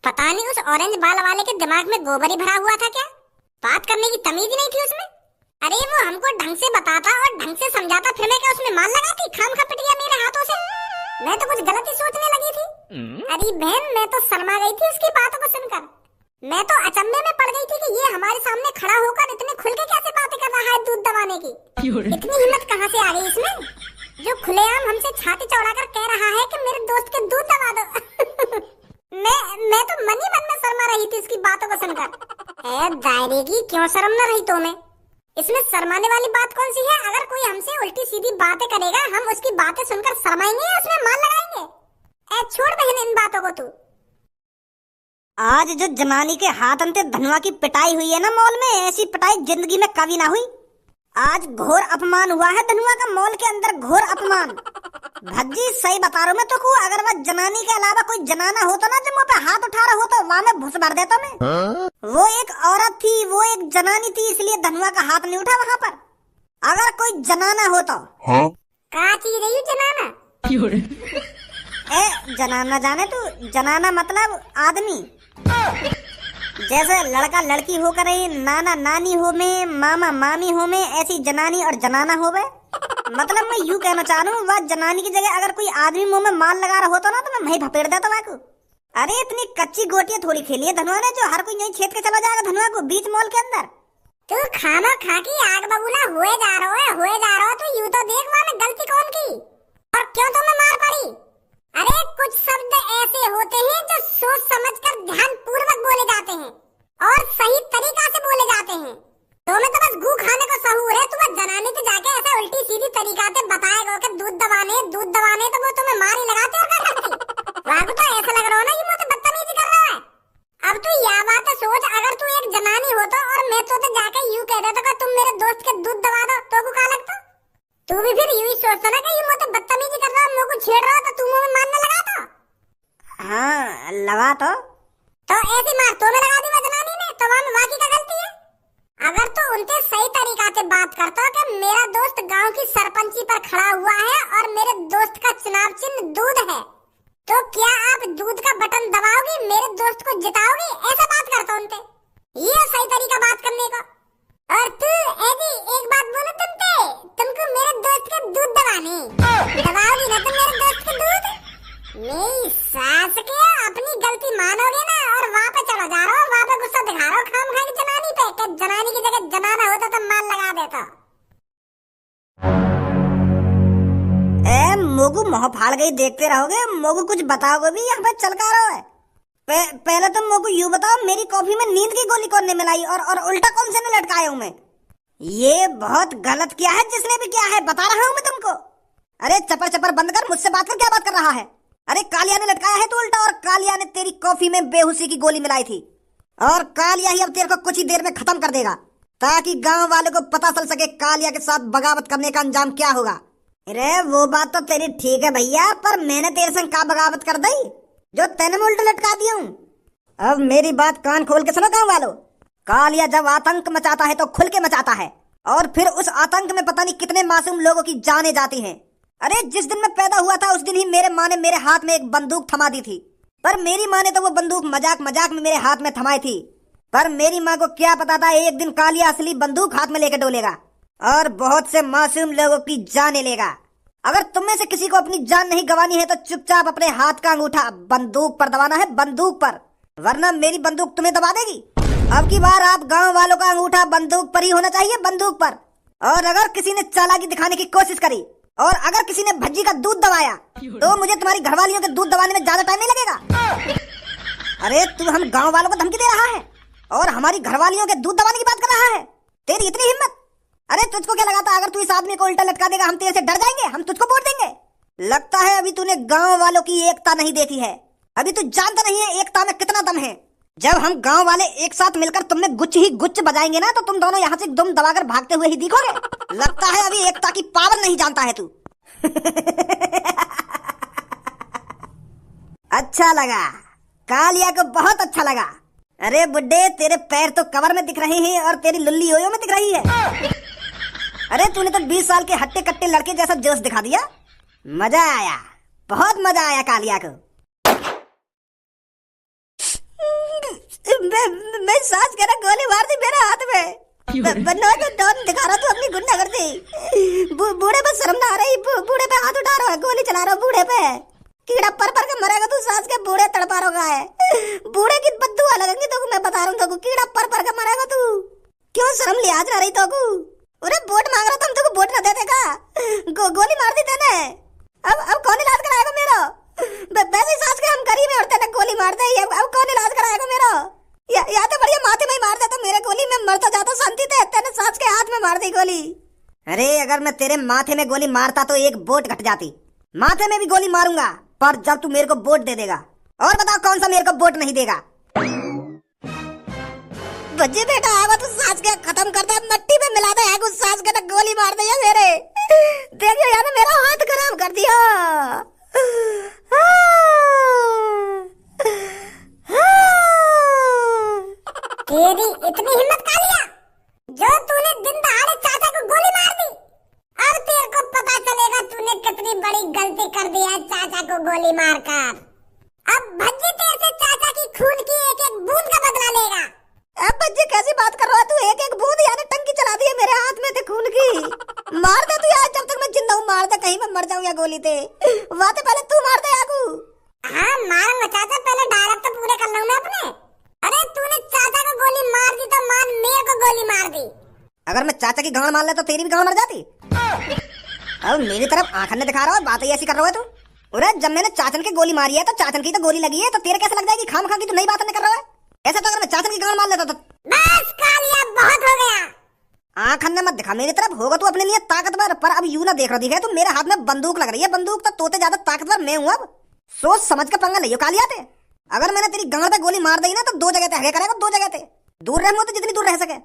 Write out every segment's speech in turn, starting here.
पता नहीं उस ऑरेंज बाल वाले के दिमाग में गोबर ही भरा हुआ था क्या? बात करने की तमीज ही नहीं थी उसमें। अरे वो हमको ढंग से बताता और ढंग से समझाता, फिर मैं क्या उसमें मार लगाती? खाम खा पिट गया मेरे हाथों से। मैं तो कुछ गलत ही सोचने लगी थी। अरे बहन, मैं तो शर्मा गई थी उसकी बातों को सुनकर। मैं तो अचंभे में पड़ गई थी कि ये हमारे सामने खड़ा होकर इतने खुल के कैसे बातें कर रहा है दूध दबाने की। इतनी हिम्मत कहाँ से आ गई इसमें, जो खुलेआम हमसे छाती चौड़ाकर कह रहा है कि मेरे दोस्त के दूध दबा दो। मैं तो मन ही मन में शर्मा रही थी उसकी बातों को सुनकर। ए दायरे की, क्यों शर्म न रही तुम्हें? इसमें शर्माने वाली बात कौन सी है? अगर कोई हमसे उल्टी सीधी बातें करेगा, हम उसकी बातें सुनकर शर्माएंगे या उसमें मान लगाएंगे? ए छोड़ बहन इन बातों को तू। आज जो जनानी के हाथ अंते धनुआ की पिटाई हुई है ना मॉल में, ऐसी पिटाई जिंदगी में कभी ना हुई। आज घोर अपमान हुआ है धनुआ का मॉल के अंदर, घोर अपमान। भज्जी सही बता रहा हूँ मैं तो को, अगर वह जनानी के अलावा कोई जनाना होता ना जो मुँह पे हाथ उठा रहा होता, वहाँ में भूस भर देता मैं। वो एक औरत थी, वो एक जनानी थी, इसलिए धनुआ का हाथ नहीं उठा वहाँ पर। अगर कोई जनाना होता। क्या चीज रही जनाना? ए जनाना जाने तू, जनाना मतलब आदमी। जैसे लड़का लड़की होकर नाना नानी हो में, मामा मामी हो में, ऐसी जनानी और जनाना हो गए। मतलब मैं यूं कहना चाह रहा हूँ, वह जनानी की जगह अगर कोई आदमी मुंह में माल लगा रहा होता ना तो मैं वहीं भपेड़ देता वहाँ को। अरे इतनी कच्ची गोटियां थोड़ी खेली है धनुआ ने जो हर कोई यहीं छेद के चला जाएगा धनुआ को बीच मॉल के अंदर। तू खाना खा की आग बबूला हुए जा रहा हो तो यूं तो देख वहाँ में गलती कौन की और क्यों तुम्हें मार पड़ी? अरे कुछ शब्द ऐसे होते हैं जो सोच समझकर ध्यान पूर्वक बोले जाते हैं और सही तरीका से बोले जाते हैं। तुम्हें तो बस गू खाने को सहूर है। तुम्हें जनाने के जाके ऐसा उल्टी सीधी तरीका से बताएगा कि दूध दबाने तो वो तुम्हें मार ही लगाते और क्या करती? वाकई तो ऐसा लग रहा हो ना ये मुझे बदतमीजी कर रहा है। अब तू यह बात सोच, अगर तू एक जनानी होता और मैं तो जाके यूं कह देता कि तुम मेरे दोस्त के दूध दबा दो तो को क्या लगता? तू भी फिर यूं ही सोचता ना कि ये मुझे बदतमीजी कर रहा है, मुझे को छेड़ रहा है, तो तू मुझे मारने लगा था। हाँ लगा तो ऐसी मार तो मैं लगा दी वह जनानी ने, तो वहाँ में वाकई का गलती है। अगर तो उनसे सही तरीका से बात करता कि मेरा दोस्त गांव की सरपंची पर खड़ा हुआ है और मेरे दोस्त का चुनाव चिन्ह दूध है, तो क्या आप दूध का बटन दबाओगी, मेरे दोस्त को जिताओगी? ऐसा बात करता उनसे, ये सही तरीका बात करने का। और तू एदी एक बात बोलो, तुमको मेरे दोस्त के दूध दबाओगी ना तुम मेरे दोस्त के दूध? नहीं सास के अपनी गलती मानोगे ना और वहाँ पे चला जा रहा हो, वहाँ पे गुस्सा दिखा रहा हो खाम खा की जनानी पे कि जनानी की जगह जनाना होता तो माल लगा देता। मोगू मोह फाड़ गई देखते रहोगे। मोगू कुछ बताओगे भी यहाँ पे चल का रहा है। पहले तुम मोगू यूं बताओ, मेरी कॉफी में नींद की गोली कौन ने मिलाई और उल्टा कौन से ने लटकाया हूँ मैं? ये बहुत गलत किया है जिसने भी किया है, बता रहा हूँ मैं तुमको। अरे चपर चपर बंद कर, मुझसे बात कर, क्या बात कर रहा है? अरे कालिया ने लटकाया है तो उल्टा, और कालिया ने तेरी कॉफी में बेहोशी की गोली मिलाई थी और कालिया ही अब तेरे को कुछ ही देर में खत्म कर देगा ताकि गांव वालों को पता चल सके कालिया के साथ बगावत करने का अंजाम क्या होगा। अरे वो बात तो तेरी ठीक है भैया, पर मैंने तेरे संग का बगावत कर दी जो तेने में उल्टा लटका दिया हूँ। अब मेरी बात कान खोल के सुनो गाँव वालों, कालिया जब आतंक मचाता है तो खुल के मचाता है और फिर उस आतंक में पता नहीं कितने मासूम लोगों की जानें जाती हैं। अरे जिस दिन मैं पैदा हुआ था उस दिन ही मेरे माँ ने मेरे हाथ में एक बंदूक थमा दी थी, पर मेरी माँ ने तो वो बंदूक मजाक मजाक में मेरे हाथ में थमाई थी। पर मेरी माँ को क्या पता था एक दिन कालिया असली बंदूक हाथ में लेकर डोलेगा और बहुत से मासूम लोगों की जानें लेगा। अगर तुम में से किसी को अपनी जान नहीं गंवानी है तो चुपचाप अपने हाथ का अंगूठा बंदूक पर दबाना है, बंदूक पर, वरना मेरी बंदूक तुम्हें दबा देगी। अब की बार आप गांव वालों का अंगूठा बंदूक पर ही होना चाहिए, बंदूक पर। और अगर किसी ने चालाकी दिखाने की कोशिश करी और अगर किसी ने भज्जी का दूध दबाया तो मुझे तुम्हारी घरवालियों के दूध दबाने में ज्यादा टाइम नहीं लगेगा। अरे तू हम गांव वालों को धमकी दे रहा है और हमारी घरवालियों के दूध दबाने की बात कर रहा है? तेरी इतनी हिम्मत? अरे तुझको क्या लगा था अगर तू इस आदमी को उल्टा लटका देगा हम तेरे से डर जाएंगे, हम तुझको वोट देंगे? लगता है अभी तूने गांव वालों की एकता नहीं देखी है, अभी तू जानता नहीं है एकता में कितना दम है। जब हम गांव वाले एक साथ मिलकर तुम में गुच्छ ही गुच्छ बजाएंगे ना तो तुम दोनों यहाँ से दुम दबाकर भागते हुए ही दिखोगे। लगता है अभी एकता की पावर नहीं जानता है तू। अच्छा लगा, कालिया को बहुत अच्छा लगा। अरे बुड्ढे तेरे पैर तो कवर में दिख रहे हैं और तेरी लुल्ली योयो में दिख रही है। अरे तूने तो 20 साल के हट्टे कट्टे लड़के जैसा जोश दिखा दिया। मजा आया, बहुत मजा आया कालिया को। मैं सास कह रहा गोली मार दी मेरे हाथ में। बनना तो डॉन दिखा रहा तू अपनी गुंडागर्दी। बूढ़े पे शर्म ना आ रही, बूढ़े पे हाथ उठा रहा है, गोली चला रहा बूढ़े पे। कीड़ा पर के मरेगा तू, सास के बूढ़े तड़पा रहा है। बूढ़े की बद्दुआ लगेंगी तो मैं बता रहा हूँ, कीड़ा पर के मरेगा तू। क्यों शर्म लिहाज ना रही तो को? अरे वोट मांग रहा था, हम तुमको वोट ना दे देगा। गोली मार दी तेने। अब कौन इलाज कराएगा मेरा? वैसे सास के हम गरीब औरतें ने गोली मार दे, अब कौन इलाज कराएगा मेरा? या तो बढ़िया माथे में ही मार देता मेरे गोली, में मरता जाता शांति से। तेने सास के हाथ में मार दी गोली। अरे अगर मैं तेरे माथे में गोली मारता तो एक वोट घट जाती। माथे में भी गोली मारूंगा, पर जब तू मेरे को वोट दे देगा। और बताओ कौन सा मेरे को वोट नहीं देगा? बच्चे बेटा आवा तू सास के खत्म कर दे, मट्टी में मिला दे। कुछ सास के तो गोली मार दे मेरे। देखियो यार मेरा हाथ खराब कर दिया। तेरी इतनी हिम्मत कालिया, जो तूने दिन दहाड़े चाचा को गोली मार दी। अब तेरे को पता चलेगा तूने कितनी बड़ी गलती कर दी है चाचा को गोली मारकर। अब भज्जी तेरे से चाचा की खून की एक एक बूंद का बदला लेगा। अब बच्चे कैसी बात कर रहा है तू? एक एक बूंद यानी टंकी चला दी है मेरे हाथ में थे खून की। मार दे तू यार, जब तक मैं जिंदा हूँ मार दे, कहीं मैं मर जाऊँ या गोली ते। वहाँ तो पहले तू मार दे याकू। हाँ मारूंगा चाचा, पहले डायलॉग तो पूरे कर लूँ मैं अपने। अरे तूने चाचा को गोली मार दी तो मान मेरे को गोली मार दी। अगर मैं चाचा की गांड मार ले तो तेरी भी गांड मर जाती। अब मेरी तरफ आंख ने दिखा रहा है, बात ऐसी कर रहा है तू। अरे जब मैंने चाचन की गोली मारी है तो चाचन की तो गोली लगी है, तो तेरे कैसे लग जाएगी? खाम खा की तो नई बात नहीं कर रहा है। ऐसा तो अगर मैं चाचन की गांड मार लेता तो बस कालिया बहुत हो गया। आंख ने मत दिखा मेरी तरफ, होगा तू अपने लिए ताकतवर, पर अब यूं ना देख रही है तू। मेरे हाथ में बंदूक लग रही है, बंदूक तो तोते ज्यादा ताकतवर मैं हूँ। अब सोच समझ के पंगा लियो कालिया ते। अगर मैंने तेरी गांड पे गोली मार दी ना तो दो जगह ते हगे करेगा, दो जगह ते दूर रहूंगा तो जितनी दूर रह सके।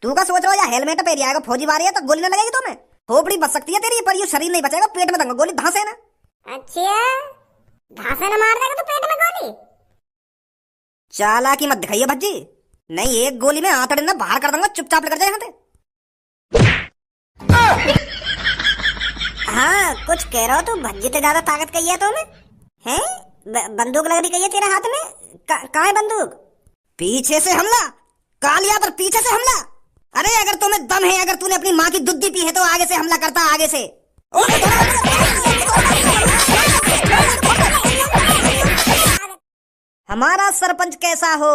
तू का सोच रहा है? या हेलमेट पे आएगा फौजी मारी है तो गोली ना लगेगी तुम्हें? खोपड़ी बच सकती है तेरी, पर ये शरीर नहीं बचेगा। पेट में दूंगा गोली, धांसे ना। अच्छा धांसे ना मार देगा तो पेट में गोली? चालाकी मत दिखाइए भज्जी, नहीं एक गोली में आंतड़े ना बाहर कर दूंगा। चुपचाप लेकर जाए यहाँ से। हाँ कुछ कह रहा हो तू? भज्जी तो ज्यादा ताकत कही है तुम्हें हैं? बंदूक लग रही कही है तेरे हाथ में। कहाँ है बंदूक? पीछे से हमला कालिया पर, पीछे से हमला। अरे अगर तुम्हें दम है, अगर तूने अपनी माँ की दूध पी है तो आगे से हमला करता, आगे से। हमारा सरपंच कैसा हो?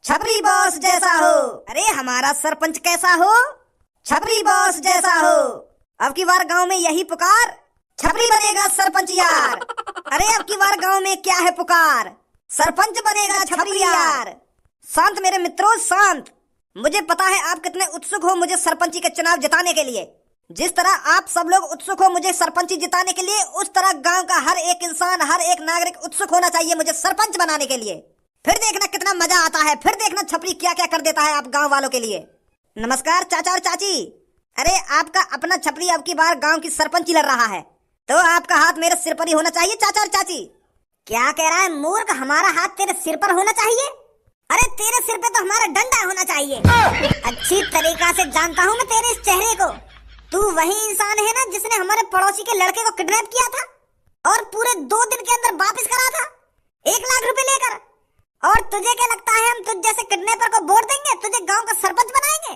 छपरी बॉस जैसा हो। अरे हमारा सरपंच कैसा हो? छपरी बॉस जैसा हो। अब की बार गांव में यही पुकार, छपरी बनेगा सरपंच यार। अरे अब की बार गांव में क्या है पुकार, सरपंच बनेगा छपरी यार। शांत मेरे मित्रों शांत। मुझे पता है आप कितने उत्सुक हो मुझे सरपंची के चुनाव जिताने के लिए। जिस तरह आप सब लोग उत्सुक हो मुझे सरपंची जिताने के लिए, उस तरह गांव का हर एक इंसान, हर एक नागरिक उत्सुक होना चाहिए मुझे सरपंच बनाने के लिए। फिर देखना कितना मजा आता है, फिर देखना छपरी क्या क्या कर देता है आप गांव वालों के लिए। नमस्कार चाचा और चाची। अरे आपका अपना छपरी अब की बार गांव की सरपंची लड़ रहा है, तो आपका हाथ मेरे सिर पर ही होना चाहिए चाचा और चाची। क्या कह रहा है मूर्ख? हमारा हाथ तेरे सिर पर होना चाहिए? अरे तेरे सिर पे तो हमारा डंडा होना चाहिए। अच्छी तरीका से जानता हूँ मैं तेरे इस चेहरे को। तू वही इंसान है ना जिसने हमारे पड़ोसी के लड़के को किडनैप किया था और पूरे 2 दिन के अंदर वापस करा था 1 लाख रुपए लेकर। और तुझे क्या लगता है हम तुझ जैसे किडनैपर को वोट देंगे, तुझे गांव का सरपंच बनाएंगे?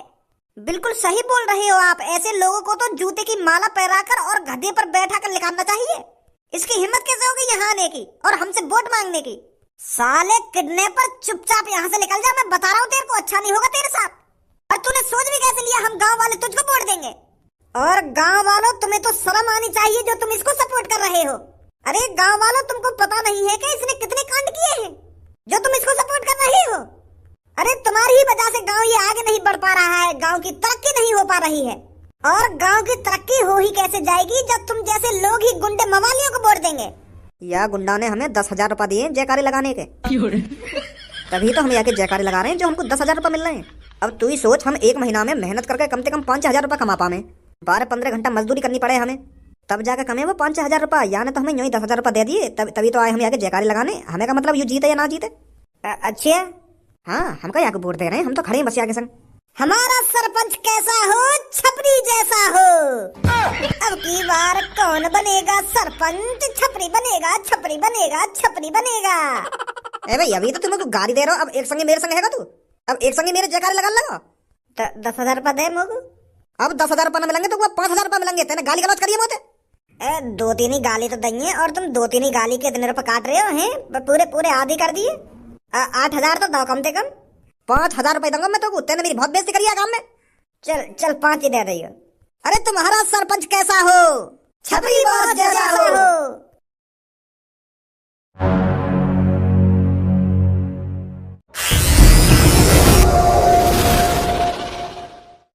बिल्कुल सही बोल रहे हो आप। ऐसे लोगों को तो जूते की माला पहनाकर और गधे पर बैठा कर निकालना चाहिए। इसकी हिम्मत कैसे होगी यहाँ आने की और हमसे वोट मांगने की? साले किडनैपर चुपचाप यहाँ से निकल जा, मैं बता रहा हूँ तेरे को अच्छा नहीं होगा तेरे साथ। और तूने सोच भी कैसे लिया हम गाँव वाले तुझको वोट देंगे? और गाँव वालों तुम्हें तो शर्म आनी चाहिए जो तुम इसको सपोर्ट कर रहे हो। अरे गाँव वालों तुमको पता नहीं है कि इसने कितने कांड किए हैं जो तुम इसको सपोर्ट कर रहे हो? अरे तुम्हारी ही वजह से गांव ये आगे नहीं बढ़ पा रहा है, गांव की तरक्की नहीं हो पा रही है। और गांव की तरक्की हो ही कैसे जाएगी जब तुम जैसे लोग ही गुंडे मवालियों को वोट देंगे। या गुंडा ने हमें 10,000 रुपए दिए जयकारी लगाने के, तभी तो हम यहाँ के जयकारी लगा रहे हैं जो हमको 10,000 रुपए मिल रहे हैं। अब तू ही सोच, हम 1 महीना में मेहनत करके कम से कम 5,000 रुपए कमा पाए। 12-15 घंटा मजदूरी करनी पड़े हमें, तब जाकर कमे वो 5,000 रुपए। यानी तो हमें यूं ही 10,000 रुपए दे दिए, तभी तो आए हम यहाँ के जयकारी लगाने। हमें का मतलब यू जीते या ना जीते। अच्छा हाँ, हमका यहाँ को वोट दे रहे हैं, हम तो खड़े हैं बस यहाँ के संग। हमारा सरपंच कैसा हो? छपरी जैसा हो। अब की बार कौन बनेगा सरपंच? छपरी बनेगा, छपरी बनेगा, छपरी बनेगा। ए भाई अभी तो तुम मेरे को गाली दे रहे हो, अब एक संगे मेरे संग हैगा तू, अब एक संगे मेरे जयकारे लगा लगा। 10,000 रुपया दे मोगू। अब 10,000 रुपया न मिलेंगे तो 5,000 रुपया मिलेंगे। तेने गाली गलौज करिए मोते। दो तीन ही गाली तो दइए और तुम दो तीन ही गाली के इतने रुपए काट रहे हो हैं, पूरे पूरे आधी कर दिए। 8,000 तो दो कम से कम। 5,000 रुपए दूंगा मैं तो। तेने मेरी बहुत बेइज्जती करी है काम में। चल चल 5 ही दे दियो। अरे तुम्हारा सरपंच कैसा हो? छपरी बॉस